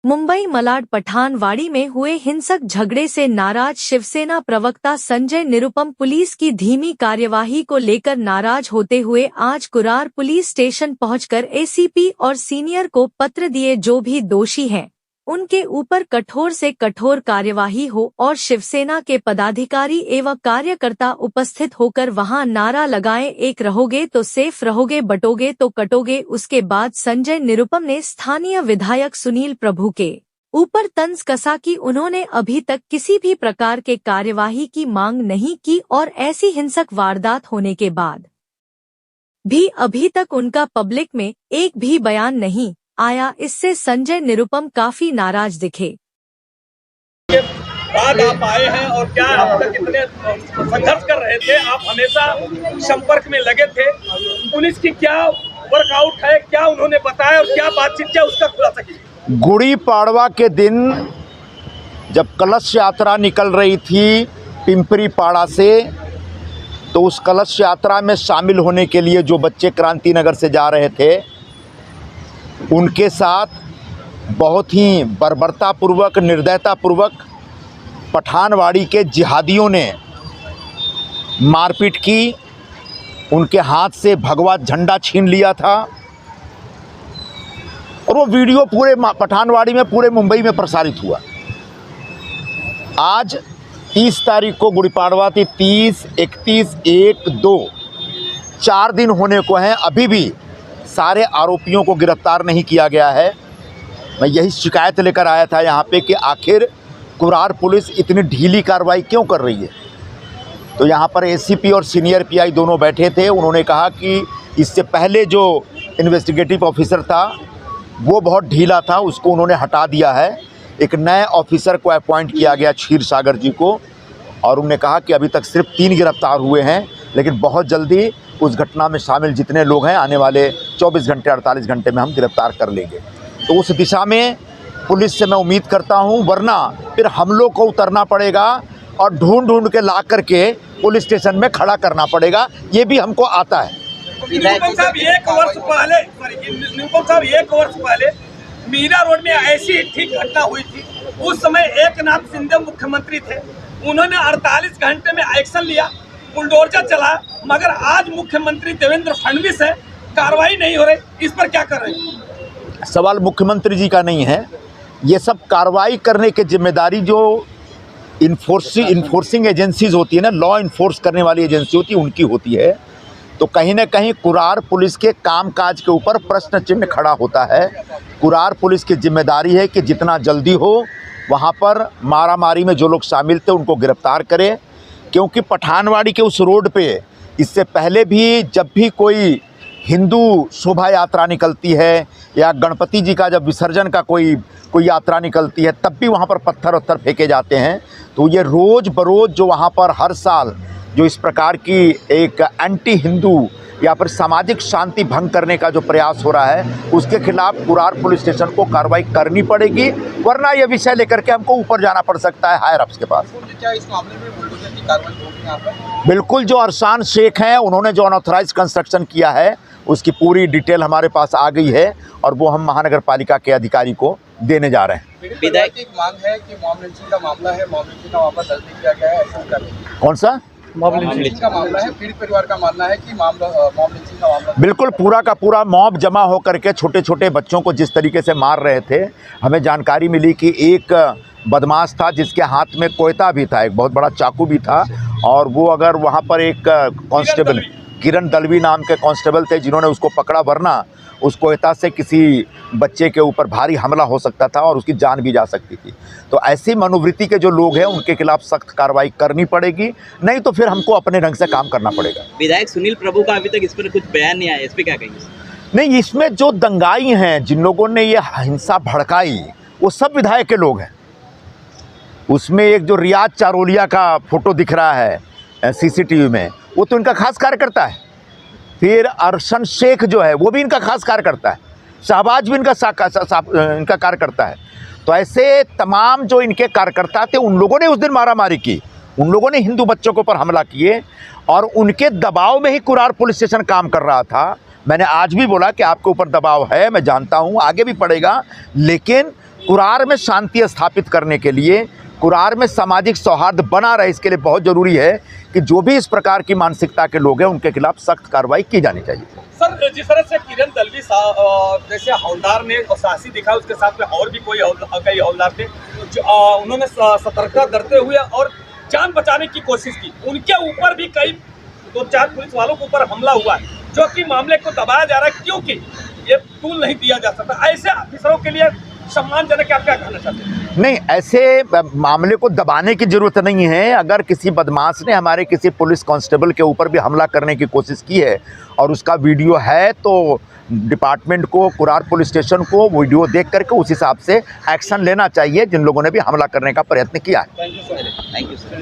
मुंबई मलाड पठानवाड़ी में हुए हिंसक झगड़े से नाराज शिवसेना प्रवक्ता संजय निरुपम पुलिस की धीमी कार्यवाही को लेकर नाराज होते हुए आज कुरार पुलिस स्टेशन पहुंचकर एसीपी और सीनियर को पत्र दिए। जो भी दोषी हैं उनके ऊपर कठोर से कठोर कार्यवाही हो और शिवसेना के पदाधिकारी एवं कार्यकर्ता उपस्थित होकर वहां नारा लगाएं, एक रहोगे तो सेफ रहोगे, बटोगे तो कटोगे। उसके बाद संजय निरुपम ने स्थानीय विधायक सुनील प्रभु के ऊपर तंज कसा कि उन्होंने अभी तक किसी भी प्रकार के कार्यवाही की मांग नहीं की और ऐसी हिंसक वारदात होने के बाद भी अभी तक उनका पब्लिक में एक भी बयान नहीं आया। इससे संजय निरुपम काफी नाराज दिखे। बाद आप आए हैं और क्या अब तक इतने संघर्ष कर रहे थे, आप हमेशा संपर्क में लगे थे, पुलिस की क्या वर्कआउट है, क्या उन्होंने बताया और क्या बातचीत क्या उसका खुलासा कीजिए। गुड़ी पाड़वा के दिन जब कलश यात्रा निकल रही थी पिंपरी पाड़ा से, तो उस कलश यात्रा में शामिल होने के लिए जो बच्चे क्रांति नगर से जा रहे थे उनके साथ बहुत ही बर्बरतापूर्वक, निर्दयतापूर्वक पठानवाड़ी के जिहादियों ने मारपीट की। उनके हाथ से भगवा झंडा छीन लिया था और वो वीडियो पूरे पठानवाड़ी में, पूरे मुंबई में प्रसारित हुआ। आज 30 तारीख को गुड़ी पाड़वा थी, 30, 31, 1, 2 4 दिन होने को हैं, अभी भी सारे आरोपियों को गिरफ्तार नहीं किया गया है। मैं यही शिकायत लेकर आया था यहाँ पे कि आखिर कुरार पुलिस इतनी ढीली कार्रवाई क्यों कर रही है। तो यहाँ पर एसीपी और सीनियर पीआई दोनों बैठे थे। उन्होंने कहा कि इससे पहले जो इन्वेस्टिगेटिव ऑफिसर था वो बहुत ढीला था, उसको उन्होंने हटा दिया है। एक नए ऑफिसर को अपॉइंट किया गया, क्षीर सागर जी को, और उन्होंने कहा कि अभी तक सिर्फ 3 गिरफ्तार हुए हैं, लेकिन बहुत जल्दी उस घटना में शामिल जितने लोग हैं आने वाले 24 घंटे 48 घंटे में हम गिरफ्तार कर लेंगे। तो उस दिशा में पुलिस से मैं उम्मीद करता हूं, वरना फिर हम लोग को उतरना पड़ेगा और ढूंढ ढूंढ के ला करके पुलिस स्टेशन में खड़ा करना पड़ेगा। ये भी हमको आता है। निरुपम साहब, एक वर्ष पहले मीरा रोड में ऐसी ठीक घटना हुई थी। उस समय एकनाथ शिंदे मुख्यमंत्री थे, उन्होंने 48 घंटे में एक्शन लिया, बुलडोजर चला, मगर आज मुख्यमंत्री देवेंद्र फडणवीस है, कार्रवाई नहीं हो रही। इस पर क्या कर रहे हैं? सवाल मुख्यमंत्री जी का नहीं है, ये सब कार्रवाई करने की जिम्मेदारी जो इन्फोर्सिंग एजेंसीज होती है ना, लॉ इन्फोर्स करने वाली एजेंसी होती है, उनकी होती है। तो कहीं ना कहीं कुरार पुलिस के कामकाज के ऊपर प्रश्न चिन्ह खड़ा होता है। कुरार पुलिस की जिम्मेदारी है कि जितना जल्दी हो वहाँ पर मारामारी में जो लोग शामिल थे उनको गिरफ्तार करें, क्योंकि पठानवाड़ी के उस रोड पे इससे पहले भी जब भी कोई हिंदू शोभा यात्रा निकलती है या गणपति जी का जब विसर्जन का कोई यात्रा निकलती है, तब भी वहाँ पर पत्थर वत्थर फेंके जाते हैं। तो ये रोज़ बरोज़ जो वहाँ पर हर साल जो इस प्रकार की एक एंटी हिंदू या फिर सामाजिक शांति भंग करने का जो प्रयास हो रहा है, उसके खिलाफ कुरार पुलिस स्टेशन को कार्रवाई करनी पड़ेगी, वरना यह विषय लेकर के हमको ऊपर जाना पड़ सकता है हायर अप्स के पास। क्या इस मामले में बुलडोजर की कार्रवाई होगी यहाँ पर? बिल्कुल, जो अरसान शेख हैं उन्होंने जो अनऑथराइज कंस्ट्रक्शन किया है उसकी पूरी डिटेल हमारे पास आ गई है और वो हम महानगर पालिका के अधिकारी को देने जा रहे हैं। विधायक की मांग है कि मॉब लिंचिंग का मामला है, मॉब लिंचिंग का मामला दर्ज किया गया है, ऐसा कर कौन सा मॉब लिंचिंग का मामला है? पीड़ित परिवार का मानना है कि मॉब लिंचिंग का मामला बिल्कुल पूरा का पूरा मॉब जमा होकर के छोटे छोटे बच्चों को जिस तरीके से मार रहे थे। हमें जानकारी मिली कि एक बदमाश था जिसके हाथ में कोयता भी था, एक बहुत बड़ा चाकू भी था, और वो अगर वहाँ पर एक कांस्टेबल किरण दलवी नाम के कांस्टेबल थे जिन्होंने उसको पकड़ा, वरना उस कोयता से किसी बच्चे के ऊपर भारी हमला हो सकता था और उसकी जान भी जा सकती थी। तो ऐसी मनोवृत्ति के जो लोग हैं उनके खिलाफ सख्त कार्रवाई करनी पड़ेगी, नहीं तो फिर हमको अपने ढंग से काम करना पड़ेगा। विधायक सुनील प्रभु का अभी तक इस पर कुछ बयान नहीं आया, इस पर क्या कहेंगे? नहीं, इसमें जो दंगाई हैं, जिन लोगों ने ये हिंसा भड़काई, वो सब विधायक के लोग हैं। उसमें एक जो रियाज चारोलिया का फोटो दिख रहा है सीसीटीवी में, वो तो इनका खास कार्यकर्ता है। फिर अरशन शेख जो है वो भी इनका खास कार्यकर्ता है। शहबाज भी इनका कार्यकर्ता है। तो ऐसे तमाम जो इनके कार्यकर्ता थे उन लोगों ने उस दिन मारामारी की, उन लोगों ने हिंदू बच्चों के ऊपर हमला किए और उनके दबाव में ही कुरार पुलिस स्टेशन काम कर रहा था। मैंने आज भी बोला कि आपके ऊपर दबाव है, मैं जानता हूँ, आगे भी पड़ेगा, लेकिन कुरार में शांति स्थापित करने के लिए, कुरार में सामाजिक सौहार्द बना रहे, इसके लिए बहुत ज़रूरी है कि जो भी इस प्रकार की मानसिकता के लोग हैं उनके खिलाफ सख्त कार्रवाई की जानी चाहिए। सर, जिस तरह से किरण दलवी जैसे हवलदार ने साहसी दिखा, उसके साथ में और भी कई हवलदार थे उन्होंने सतर्कता करते हुए और जान बचाने की कोशिश की। उनके ऊपर भी कई 2-4 पुलिस वालों के ऊपर हमला हुआ है, जो कि मामले को दबाया जा रहा है क्योंकि ये टूल नहीं दिया जा सकता। ऐसे अफसरों के लिए सम्मानजनक, आप क्या कहना चाहते हैं? नहीं, ऐसे मामले को दबाने की ज़रूरत नहीं है। अगर किसी बदमाश ने हमारे किसी पुलिस कांस्टेबल के ऊपर भी हमला करने की कोशिश की है और उसका वीडियो है, तो डिपार्टमेंट को, कुरार पुलिस स्टेशन को वीडियो देख करके उस हिसाब से एक्शन लेना चाहिए जिन लोगों ने भी हमला करने का प्रयत्न किया है। Thank you sir.